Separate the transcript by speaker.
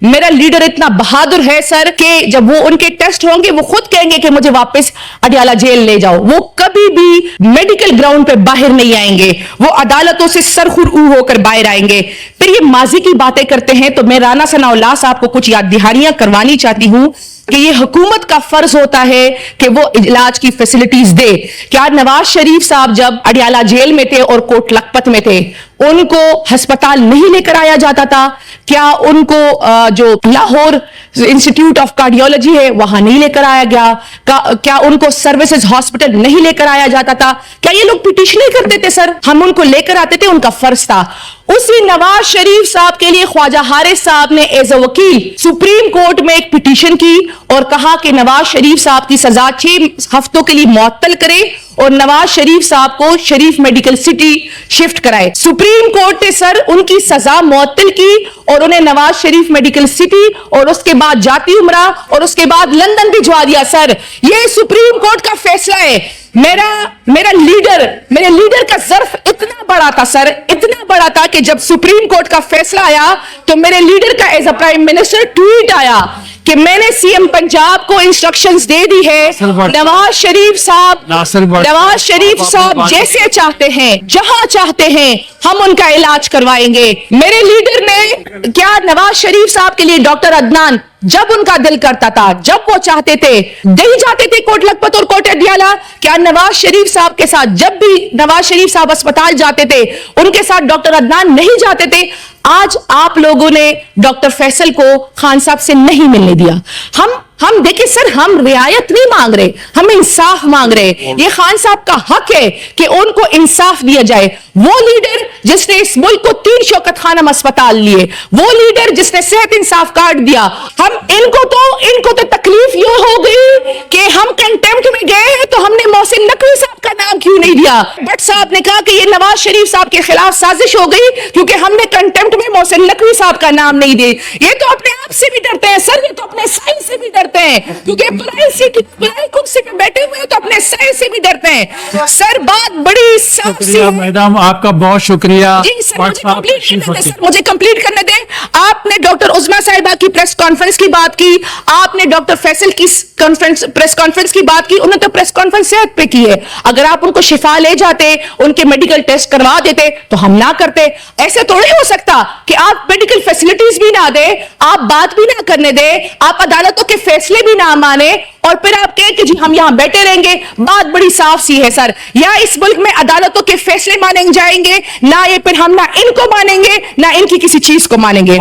Speaker 1: میرا لیڈر اتنا بہادر ہے سر کہ جب وہ ان کے ٹیسٹ ہوں گے وہ خود کہیں گے کہ مجھے واپس اڈیالہ جیل لے جاؤ. وہ کبھی بھی میڈیکل گراؤنڈ پہ باہر نہیں آئیں گے, وہ عدالتوں سے سرخرو ہو کر باہر آئیں گے. پھر یہ ماضی کی باتیں کرتے ہیں تو میں رانا ثناء اللہ صاحب کو کچھ یاد دہانیاں کروانی چاہتی ہوں کہ یہ حکومت کا فرض ہوتا ہے کہ وہ علاج کی فیسلٹیز دے. کیا نواز شریف صاحب جب اڈیالہ جیل میں تھے اور کوٹ لکھپت میں تھے ان کو ہسپتال نہیں لے کر آیا جاتا تھا؟ کیا ان کو جو لاہور انسٹیٹیوٹ آف کارڈیولوجی ہے وہاں نہیں لے کر آیا گیا؟ کیا ان کو سروسز ہاسپٹل نہیں لے کر آیا جاتا تھا؟ کیا یہ لوگ پٹیشنیں کرتے تھے سر؟ ہم ان کو لے کر آتے تھے, ان کا فرض تھا. اسی نواز شریف صاحب کے لیے خواجہ حارث صاحب نے ایز اے وکیل سپریم کورٹ میں ایک پٹیشن کی اور کہا کہ نواز شریف صاحب کی سزا 6 ہفتوں کے لیے معطل کرے اور نواز شریف صاحب کو شریف میڈیکل سٹی شفٹ کرائے. سپریم کورٹ نے سر ان کی سزا معطل کی اور انہیں نواز شریف میڈیکل سٹی اور اس کے بعد جاتی عمرہ اور اس کے بعد لندن بھجوا دیا. سر یہ سپریم کورٹ کا فیصلہ ہے. میرے لیڈر کا ظرف اتنا بڑا تھا سر, اتنا بڑا تھا کہ جب سپریم کورٹ کا فیصلہ آیا تو میرے لیڈر کا as a prime minister tweet آیا کہ میں نے سی ایم پنجاب کو انسٹرکشنز دے دی ہے, نواز شریف صاحب جیسے چاہتے ہیں جہاں چاہتے ہیں ہم ان کا علاج کروائیں گے. میرے لیڈر نے کیا نواز شریف صاحب کے لیے ڈاکٹر عدنان جب ان کا دل کرتا تھا, جب وہ چاہتے تھے نہیں جاتے تھے کوٹ لکھپت اور کوٹ اڈیالہ؟ کیا نواز شریف صاحب کے ساتھ جب بھی نواز شریف صاحب اسپتال جاتے تھے ان کے ساتھ ڈاکٹر عدنان نہیں جاتے تھے؟ آج آپ لوگوں نے ڈاکٹر فیصل کو خان صاحب سے نہیں ملنے دیا. ہم دیکھیں سر, ہم رعایت نہیں مانگ رہے, ہم انصاف مانگ رہے. یہ خان صاحب کا حق ہے کہ ان کو انصاف دیا جائے. وہ لیڈر جس نے اس ملک کو 3 شوکت خانم اسپتال لیے, وہ لیڈر جس نے صحت انصاف کارڈ دیا, ان کو تو تکلیف یہ ہو گئی کہ ہم کنٹیمپٹ میں گئے ہیں تو ہم نے محسن نقوی صاحب کا نام کیوں نہیں دیا؟ بٹ صاحب نے کہا کہ یہ نواز شریف صاحب کے خلاف سازش ہو گئی کیونکہ ہم نے کنٹیمپٹ میں محسن نقوی صاحب کا نام نہیں دیا. یہ تو اپنے آپ سے بھی ڈرتے ہیں سر, یہ تو اپنے سائنس سے بھی ڈرتے ہیں کیونکہ پرائی کرسی پہ بیٹھے ہوئے ہیں تو اپنے سائنس سے بھی ڈرتے ہیں. سر بات بڑی صاف سی ہے.
Speaker 2: میڈم آپ کا بہت شکریہ.
Speaker 1: جی سر مجھے کمپلیٹ کرنے دیں. آپ نے ڈاکٹر عظمیٰ صاحبہ کی پریس کانفرنس کی بات کی, آپ نے ڈاکٹر فیصل کی پریس کانفرنس کی بات کی. انہوں نے تو پریس کانفرنس صحت پہ کی ہے. اگر آپ ان کو شفا لے جاتے, ان کے میڈیکل ٹیسٹ کروا دیتے تو ہم نہ کرتے. ایسے تھوڑی ہو سکتا کہ آپ میڈیکل فیسلٹیز بھی نہ دیں, آپ بات بھی نہ کرنے دیں, آپ عدالتوں کے فیصلے بھی نہ مانے اور پھر آپ کہیں کہ جی ہم یہاں بیٹھے رہیں گے. بات بڑی صاف سی ہے سر, یا اس ملک میں عدالتوں کے فیصلے مانے جائیں گے, نہ یہ پھر ہم نہ ان کو مانیں گے نہ ان کی کسی چیز کو مانیں گے.